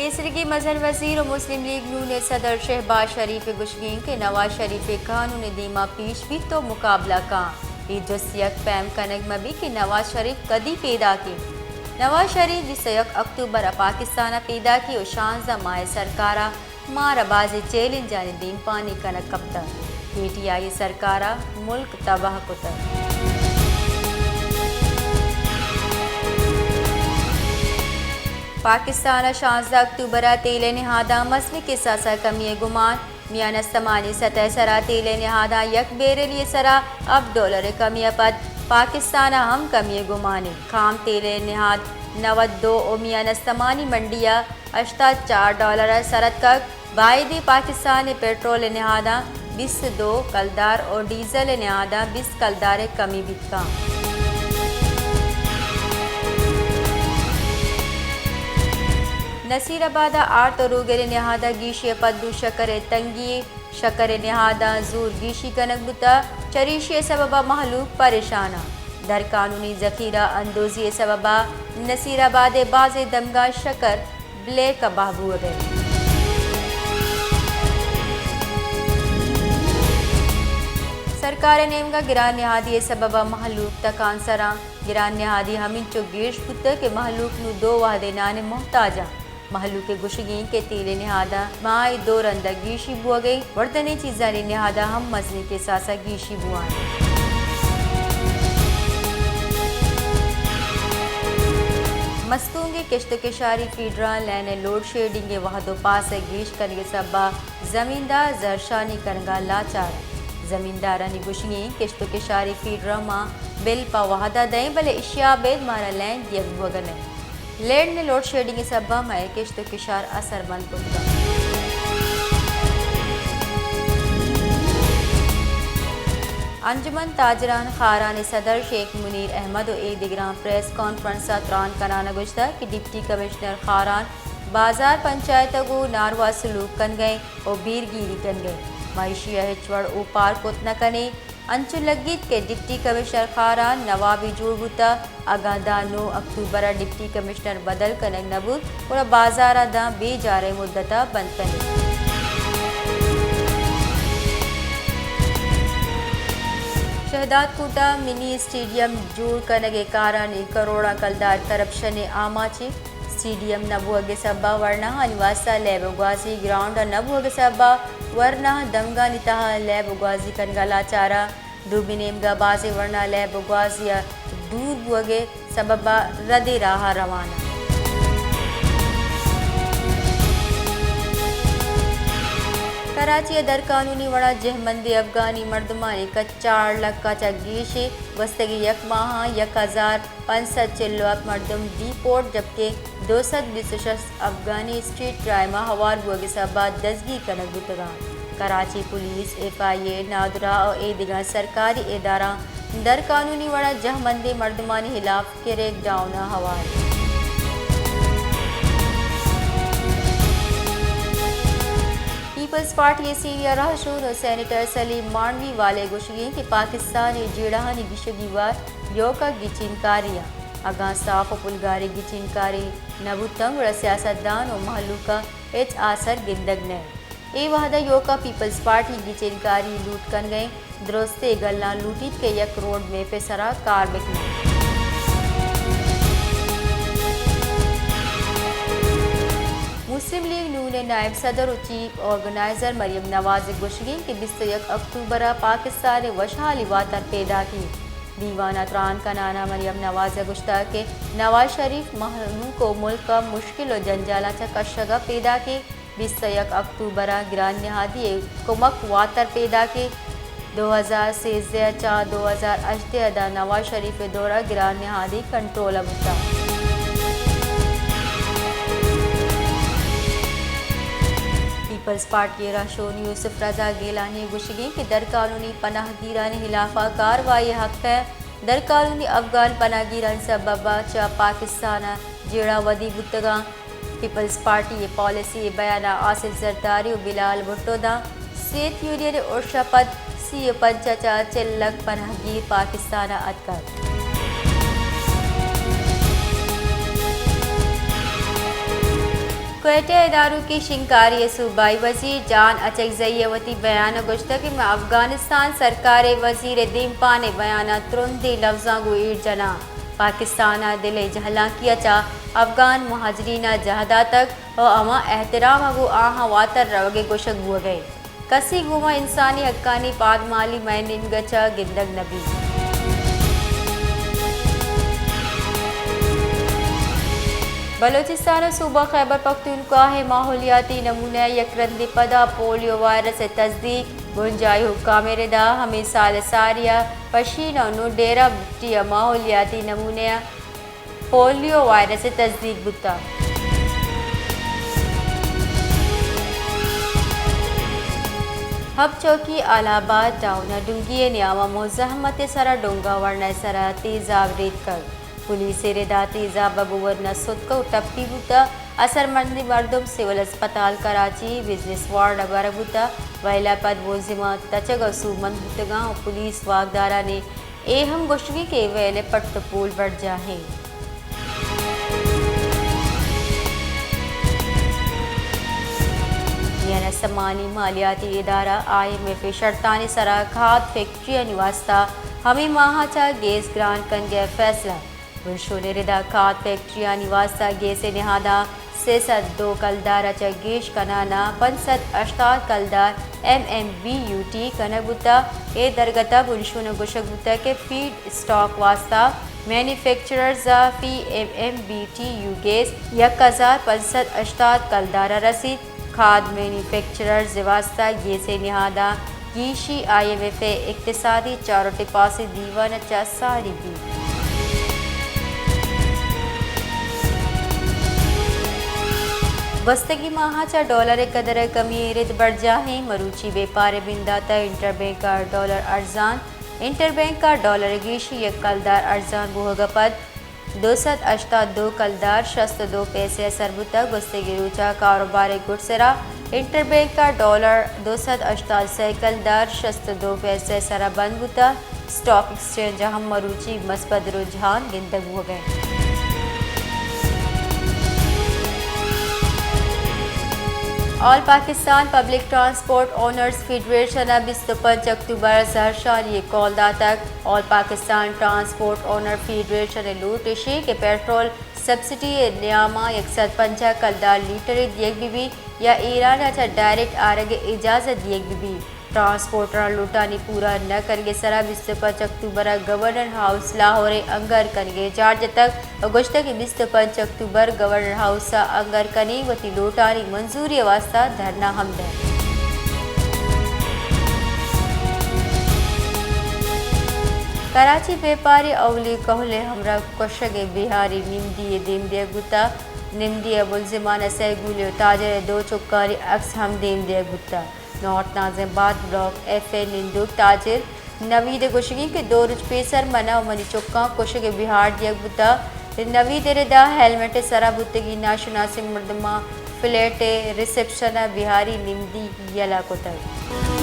केसरी की मजहर वजीर और मुस्लिम लीग नून सदर शहबाज शरीफ गुशगीन के नवाज शरीफ कानून दीमा पीश भी तो मुकाबला का ये जसियक पैम कनग मबी कि नवाज शरीफ कदी पैदा की नवाज शरीफ जिसयक अक्टूबर पाकिस्तान पैदा की और शानजा माए सरकारा मारबाज चैलेंज जाने दीन पानी कनक कप्तर PTI सरकारा मुल्क तबाह कुतर पाकिस्तान 16 अक्टूबर तेले नहादा मसले के सासा कमी गुमान मियान समानी सतह सरा तेले नहादा यक बेरे लिए सरा अब डॉलर कमी पद पाकिस्तान हम कमी गुमाने खाम तेले नहाद 92 और मियान समानी मंडिया अश्ता $4 सरत कक वायदे पाकिस्तान पेट्रोल नहादा 22 कलदार और डीजल नहादा 20 कलदार कमी बिका नसीराबाद 8 रोगरे नहादा गीशी पद्दू शकर तंगी शकर नहादा जूर गीशी कनक बुता चरीशी सबबा महलूक परेशाना दर कानूनी जखीरा अंदोजी सबबा नसीराबाद बाज दमगा शकर ब्लैक बाबू गए सरकार नेमगा गिरान नहादी सबबा महलूक तकान सरा गिरान नहादी हमिन चो गिर्श पुत के महलूक नु दो वादे नाने मोहताजा महलूक गुशगीन के तेले नहादा माए दो रंदा गीशी बुआ गई वर्तने चीज़ानी नहादा हम मजने के सासा गीशी बुआन मस्तूंगे किश्त के शारी फीडरा लैने लोड शेडिंग के वहदो पास गीश करने सबा जमींदार जरशानी करंगा लाचार जमींदारानी गुशगीन किश्त के शारी फीडरा माँ बिल पा वहदा दें भले इशिया बेद मारा लैंड दियग बुगने लेड ने लोड शेडिंग सबा मैं किश्त किशार असर बंद पुख्ता अंजुमन ताजरान खारान सदर शेख मुनीर अहमद और एक दिग्राम प्रेस कॉन्फ्रेंस त्रान कराना गुजता कि डिप्टी कमिश्नर खारान बाजार पंचायत को नारवा सलूक कन गए और बीरगिरी कन गए मायशिया हिचवड़ ऊपार कोतना कने अंचु लगित के डिप्टी कमिश्नर खारान नवाबी जुड़बुता आगादा 9 अक्टूबर डिप्टी कमिश्नर बदल कनक नबूत और बाजारा दा बेजारे मुद्दता बंद कने शहदाद कोटा मिनी स्टेडियम जुड़ कनगे कारण 1 करोड़ कलदार करप्शन आमाची स्टेडियम नबुअगे सबा वर्णा निवासा लैब उगाजी ग्राउंड नबुअगे सबा वर्णा दमगा निताह लैब उगाजी कनगा लाचारा दूबिनेमगा बाजे वर्णा लैब उगाजिया दूर बुअगे सबबा रदे राह रवाना कराची दर कानूनी वड़ा जहमंदी अफगानी मर्दमानी का 4 लाख का चगीशे वस्तगी 1 माह 1065 चिल्लुआत मर्दम डिपोर्ट जबकि 220 शख्स अफगानी स्ट्रीट क्राइम हवार बुअगे सबा दजगी कनक बुतगान कराची पुलिस FIA नादरा और दिगा सरकारी इदारा दर कानूनी वड़ा जहमंदी मर्दमानी खिलाफ क्रेक डाउन हवार पीपल्स पार्टी सीनियर रहशूर सेनेटर सलीम मानवी वाले गुशगी कि पाकिस्तानी जेड़ाहानी गिशगीवार योका गिचिनकारिया अगा साफ पुलगारी गिचिनकारी नबुतंग व सियासतदान और महलूका एच आसर गिंदग ने ए वहदा योका पीपल्स पार्टी गिचिनकारी लूट कन गए द्रोस्ते गलना लूटित के यक रोड में पेसरा कार बिकने मुस्लिम लीग नून नायब सदर और चीफ ऑर्गेनाइजर मरियम नवाज गुशगी के 21 अक्टूबर पाकिस्तान वशहाली वातर पैदा की दीवाना त्रान का नाना मरियम नवाज गुश्ता के नवाज शरीफ महमू को मुल्क का मुश्किल और जंजाला कशगा पैदा की 21 अक्टूबर गिरान नहादी कुमक वातर पैदा की 2000 से 2008 अदा नवाज शरीफ दौरा गिरान नहादी कंट्रोल अबता पीपल्स पार्टी राशोन यूसुफ रजा गेलानी गुशगी के दर कानूनी पनाहगीरान खिलाफा कार्रवाई हक है दर कानूनी अफगान पनाहगीरान सबबा चा पाकिस्तान जेड़ा वदी बुतगा पीपल्स पार्टी ये पॉलिसी बयाना आसिफ जरदारी और बिलाल भुट्टो दा सेहत यूनियन और शपथ सी पंचाचा चिल्लक पनाहगीर पाकिस्तान अदकर کوئٹہ اداروں کی شنکاری صوبائی وزیر جان اچکزئی بیان گشتہ کہ میں افغانستان سرکار وزیر دیمپا نے بیانات ترندی لفظاں گو ایڈ جنا پاکستان دل جہلاں کیا چا افغان مہاجرین جہدا تک اور اما احترام گو آہاں واتر روگے گوشک ہو گئے کسی گوما انسانی حقانی پاد مالی مینن گچا گندگ نبی بلوچستان و صوبہ خیبر پختونخوا ماحولیاتی نمونہ یکرندی پدا پولیو وائرس تصدیق گنجائی حکام ردا ہمیں سال ساریہ پشین و نو ڈیرہ بٹیا ماحولیاتی نمونہ پولیو وائرس تصدیق بتا ہب چوکی آل آباد ٹاؤن ڈونگی نیامہ مزاحمت سرا ڈونگا ورنہ سرا تیزاب ریت کر پولیس ردا تیزاب بورنا سد کو ٹپی بوتا اثر مندی مردم سول اسپتال کراچی بزنس وارڈ اگر بوتا ویلا پد موزمات تچگ سو مند بوتگاں اور پولیس واگدارہ نے اہم گشوی کے ویلے پٹ پول بڑھ جاہیں یعنی سمانی مالیاتی ادارہ IMF شرطانی سرا کھاد فیکٹری نواستا ہمیں ماہا چا گیس گرانٹ کنگے فیصلہ ونشون ردا کھاد فیکٹری نواستا گیس نہادا 302 کلدار چا گیش کنانا 580 کلدار MMBUT کنگوتا اے درگتا ونشون گوشک بوتا کے فیڈ سٹاک واسطہ مینوفیکچررز فی MMBTU گیس 1580 کلدار رسید کھاد مینوفیکچررز واسطہ گیس نہادا گیشی IMF اقتصادی چاروں پاسی دیوان چا ساری بھی وستگی ماہا چا ڈالر قدر کمی رد بڑھ جاہیں مروچی بیپار بنداتا انٹر بینک کا ڈالر ارزان انٹر بینک کا ڈالر گیشی یک کلدار ارزان بوہگا پد 282 کلدار 62 پیسے سربتا وستگی روچا کاروبار گڑسرا انٹر بینک کا ڈالر 288 کلدار 62 پیسے سرا بند بوتا سٹاک ایکسچینج ہم مروچی مثبت رجحان گندگ ہو گئے All Pakistan Public Transport Owners Federation 25 اکتوبر سہرشان یہ کال داتک All Pakistan Transport Owner Federation لوٹشی کے پیٹرول سبسڈی نیامہ 150 کلدار لیٹر دیگ بھی یا ایران اچھا ڈائریکٹ آرگ اجازت دیگ بھی ٹرانسپورٹر لوٹانی پورا نہ کرگے سرا 25 اکتوبر گورنر ہاؤس لاہور انگر کنگے چارج تک گشتہ کی 25 اکتوبر گورنر ہاؤس انگر کنی وتی لوٹانی منظوری واسطہ دھرنا ہمد کراچی بیپاری اولی کہلے ہمراہ کشگ بہاری نمدی دیم دیا گتا نمدی ملزمان سیگولی تاجر دو چکاری عکس ہم دیم دیا گتا نارتھ نازم آباد بلاک FA نندوک تاجر نوید گشگی کے 2 رج پیسر منا منی چکاں کشگ بہار دیا بتا نوید ردا ہیلمٹ سرا بتگی ناشناسی مردمہ فلیٹ ریسپشن بہاری نمدی یلا کو تک